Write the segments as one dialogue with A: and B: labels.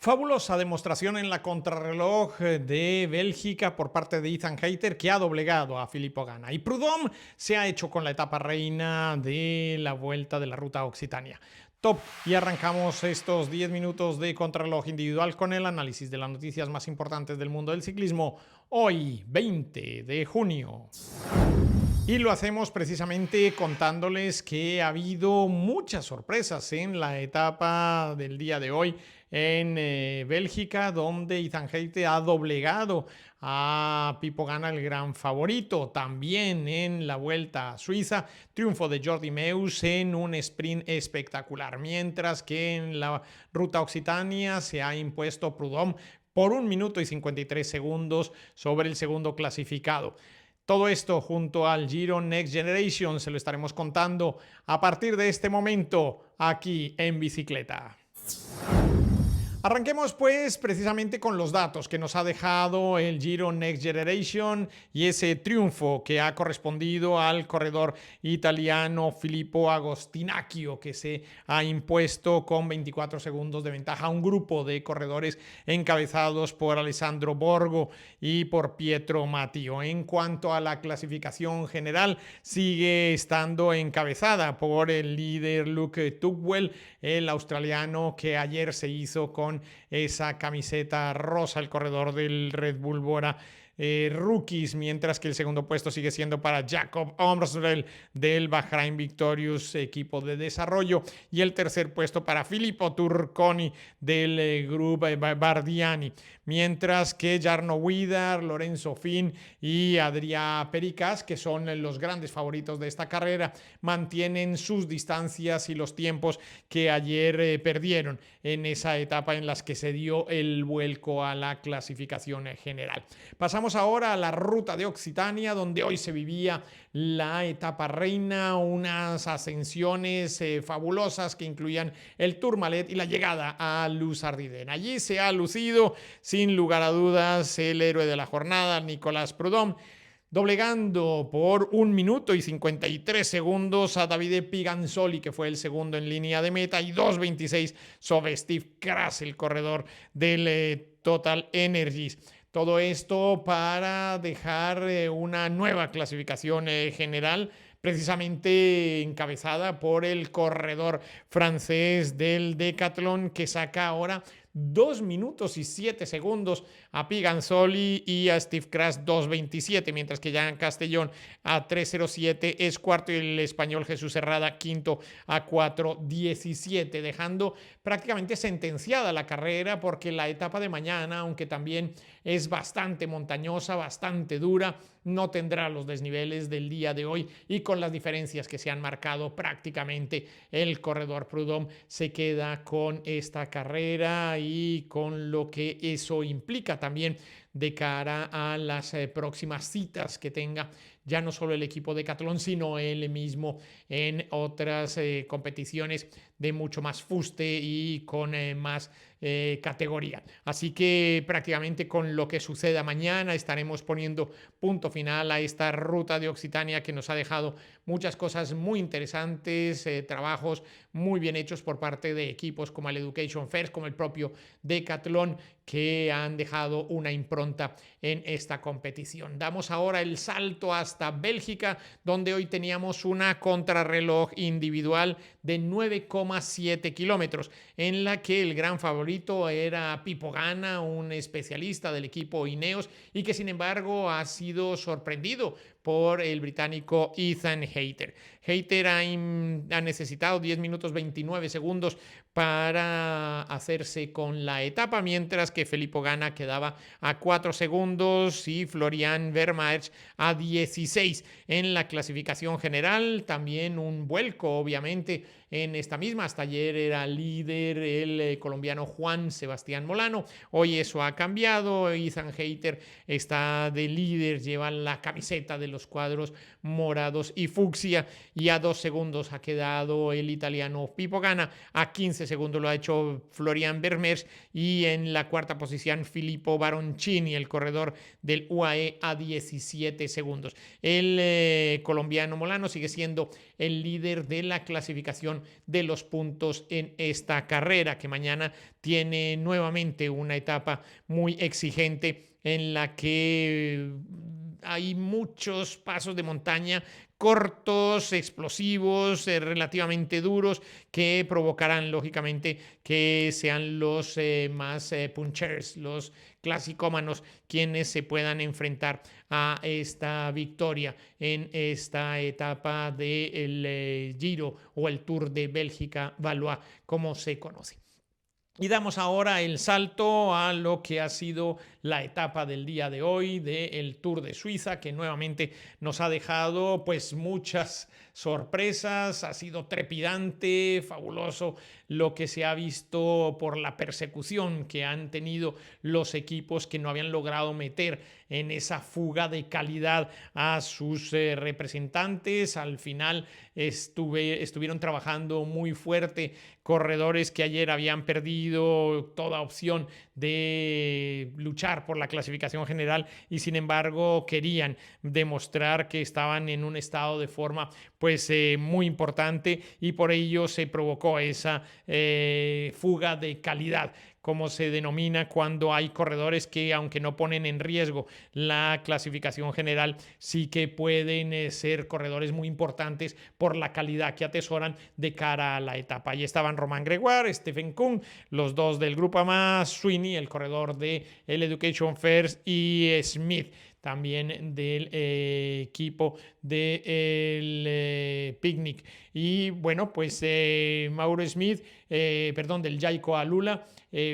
A: Fabulosa demostración en la contrarreloj de Bélgica por parte de Ethan Hayter, que ha doblegado a Filippo Ganna. Y Prudhomme se ha hecho con la etapa reina de la vuelta de la Ruta Occitania. Top. Y arrancamos estos 10 minutos de contrarreloj individual con el análisis de las noticias más importantes del mundo del ciclismo. Hoy, 20 de junio. Y lo hacemos precisamente contándoles que ha habido muchas sorpresas en la etapa del día de hoy en Bélgica, donde Ethan Hayter ha doblegado a Pippo Ganna, el gran favorito. También en la Vuelta a Suiza, triunfo de Jordi Meeus en un sprint espectacular, mientras que en la Ruta Occitania se ha impuesto Prudhomme por 1 minuto y 53 segundos sobre el segundo clasificado. Todo esto junto al Giro Next Generation se lo estaremos contando a partir de este momento aquí en Bicicleta. Arranquemos pues precisamente con los datos que nos ha dejado el Giro Next Generation y ese triunfo que ha correspondido al corredor italiano Filippo Agostinacchio, que se ha impuesto con 24 segundos de ventaja a un grupo de corredores encabezados por Alessandro Borgo y por Pietro Mattio. En cuanto a la clasificación general, sigue estando encabezada por el líder Luke Tugwell, el australiano que ayer se hizo con esa camiseta rosa, el corredor del Red Bull Bora Rookies, mientras que el segundo puesto sigue siendo para Jacob Omrosrel del Bahrain Victorious equipo de desarrollo, y el tercer puesto para Filippo Turconi del Grupo Bardiani, mientras que Jarno Widar, Lorenzo Fin y Adrià Pericas, que son los grandes favoritos de esta carrera, mantienen sus distancias y los tiempos que ayer perdieron en esa etapa en las que se dio el vuelco a la clasificación general. Pasamos ahora a la Ruta de Occitania, donde hoy se vivía la etapa reina, unas ascensiones fabulosas que incluían el Tourmalet y la llegada a Luz Ardiden. Allí se ha lucido, sin lugar a dudas, el héroe de la jornada, Nicolas Prudhomme, doblegando por 1 minuto y 53 segundos a Davide Piganzoli, que fue el segundo en línea de meta, y 2.26 sobre Steve Kras, el corredor del Total Energies. Todo esto para dejar una nueva clasificación general, precisamente encabezada por el corredor francés del Decathlon, que saca ahora 2 minutos y 7 segundos a Piganzoli y a Steve Kras 2.27, mientras que Jean Castellón a 3.07 es cuarto y el español Jesús Herrada quinto a 4.17, dejando prácticamente sentenciada la carrera, porque la etapa de mañana, aunque también es bastante montañosa, bastante dura, no tendrá los desniveles del día de hoy, y con las diferencias que se han marcado, prácticamente el corredor Prudhomme se queda con esta carrera y con lo que eso implica también de cara a las próximas citas que tenga ya no solo el equipo Decathlon, sino él mismo en otras competiciones de mucho más fuste y con más categoría. Así que prácticamente con lo que suceda mañana estaremos poniendo punto final a esta Ruta de Occitania, que nos ha dejado muchas cosas muy interesantes, trabajos muy bien hechos por parte de equipos como el Education First, como el propio Decathlon, que han dejado una impronta en esta competición. Damos ahora el salto hasta Bélgica, donde hoy teníamos una contrarreloj individual de 9,7 kilómetros, en la que el gran favorito era Pippo Ganna, un especialista del equipo Ineos, y que sin embargo ha sido sorprendido por el británico Ethan Hayter. Hayter ha necesitado 10 minutos 29 segundos para hacerse con la etapa, mientras que Filippo Ganna quedaba a 4 segundos y Florian Vermaerts a 16 en la clasificación general. También un vuelco, obviamente, en esta misma. Hasta ayer era líder el colombiano Juan Sebastián Molano. Hoy eso ha cambiado. Ethan Hayter está de líder, lleva la camiseta de los cuadros morados y fucsia, y a 2 segundos ha quedado el italiano Pippo Ganna. A 15 segundos lo ha hecho Florian Vermeers, y en la cuarta posición Filippo Baroncini, el corredor del UAE, a 17 segundos. El colombiano Molano sigue siendo el líder de la clasificación distribución de los puntos en esta carrera, que mañana tiene nuevamente una etapa muy exigente en la que hay muchos pasos de montaña cortos, explosivos, relativamente duros, que provocarán lógicamente que sean los más punchers, los clasicómanos, quienes se puedan enfrentar a esta victoria en esta etapa del Giro o el Tour de Bélgica Valois, como se conoce. Y damos ahora el salto a lo que ha sido la etapa del día de hoy del Tour de Suiza, que nuevamente nos ha dejado pues muchas sorpresas. Ha sido trepidante, fabuloso lo que se ha visto por la persecución que han tenido los equipos que no habían logrado meter en esa fuga de calidad a sus representantes. Al final estuvieron trabajando muy fuerte corredores que ayer habían perdido toda opción de luchar por la clasificación general y sin embargo querían demostrar que estaban en un estado de forma pues muy importante, y por ello se provocó esa fuga de calidad, como se denomina cuando hay corredores que, aunque no ponen en riesgo la clasificación general, sí que pueden ser corredores muy importantes por la calidad que atesoran de cara a la etapa. Ahí estaban Romain Gregoire, Stephen Kuhn, los dos del grupo más, Sweeney, el corredor de el Education First, y Smith, también del equipo del Picnic. Y bueno, pues Mauro Smith, del Jayco Alula,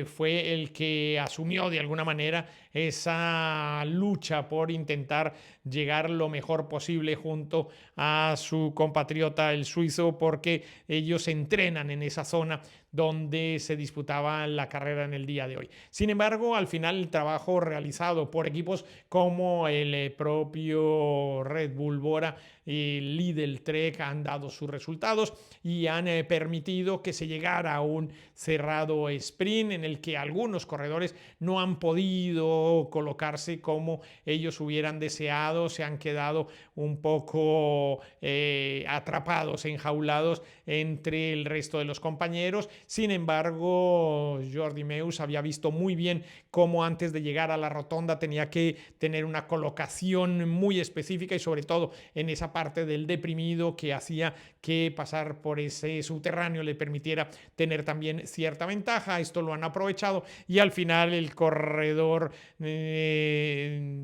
A: fue el que asumió de alguna manera esa lucha por intentar llegar lo mejor posible junto a su compatriota el suizo, porque ellos entrenan en esa zona donde se disputaba la carrera en el día de hoy. Sin embargo, al final el trabajo realizado por equipos como el propio Red Bull Bora y Lidl Trek han dado sus resultados y han permitido que se llegara a un cerrado sprint en el que algunos corredores no han podido colocarse como ellos hubieran deseado, se han quedado un poco atrapados, enjaulados entre el resto de los compañeros. Sin embargo, Jordi Meeus había visto muy bien cómo antes de llegar a la rotonda tenía que tener una colocación muy específica, y sobre todo en esa parte del deprimido, que hacía que pasar por ese subterráneo le permitiera tener también cierta ventaja. Esto lo han aprovechado y al final el corredor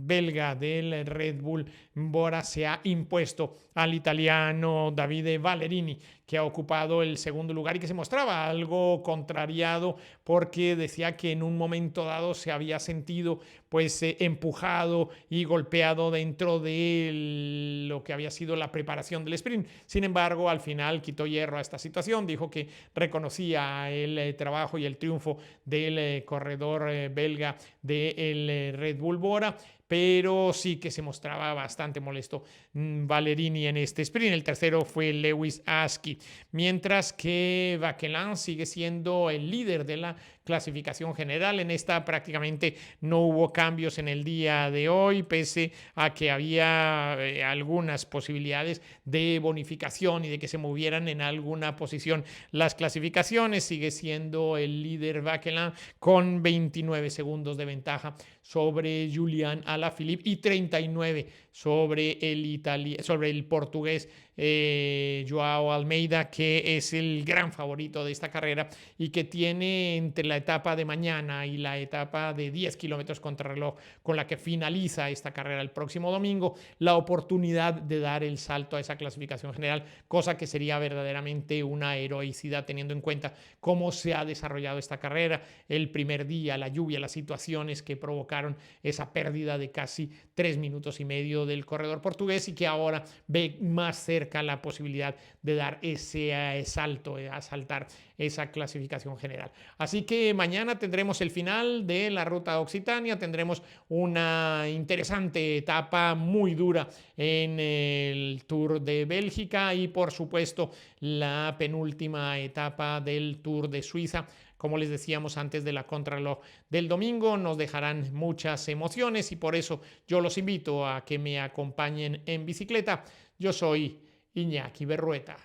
A: belga del Red Bull Bora se ha impuesto al italiano Davide Ballerini, que ha ocupado el segundo lugar y que se mostraba algo contrariado porque decía que en un momento dado se había sentido pues empujado y golpeado dentro de lo que había sido la preparación del sprint. Sin embargo, al final quitó hierro a esta situación, dijo que reconocía el trabajo y el triunfo del corredor belga del Red Bull Bora, pero sí que se mostraba bastante molesto Ballerini en este sprint. El tercero fue Lewis Askey, mientras que Vauquelin sigue siendo el líder de la clasificación general. En esta prácticamente no hubo cambios en el día de hoy, pese a que había algunas posibilidades de bonificación y de que se movieran en alguna posición las clasificaciones. Sigue siendo el líder Vauquelin con 29 segundos de ventaja sobre Julian Alaphilippe y 39 sobre el portugués Joao Almeida, que es el gran favorito de esta carrera y que tiene entre la etapa de mañana y la etapa de 10 kilómetros contrarreloj con la que finaliza esta carrera el próximo domingo la oportunidad de dar el salto a esa clasificación general, cosa que sería verdaderamente una heroicidad teniendo en cuenta cómo se ha desarrollado esta carrera, el primer día, la lluvia, las situaciones que provocaron esa pérdida de casi 3 minutos y medio del corredor portugués, y que ahora ve más cerca la posibilidad de dar ese salto, a saltar esa clasificación general. Así que mañana tendremos el final de la Ruta Occitania, tendremos una interesante etapa muy dura en el Tour de Bélgica y por supuesto la penúltima etapa del Tour de Suiza. Como les decíamos antes de la contrarreloj del domingo, nos dejarán muchas emociones y por eso yo los invito a que me acompañen en bicicleta. Yo soy Iñaki Berrueta.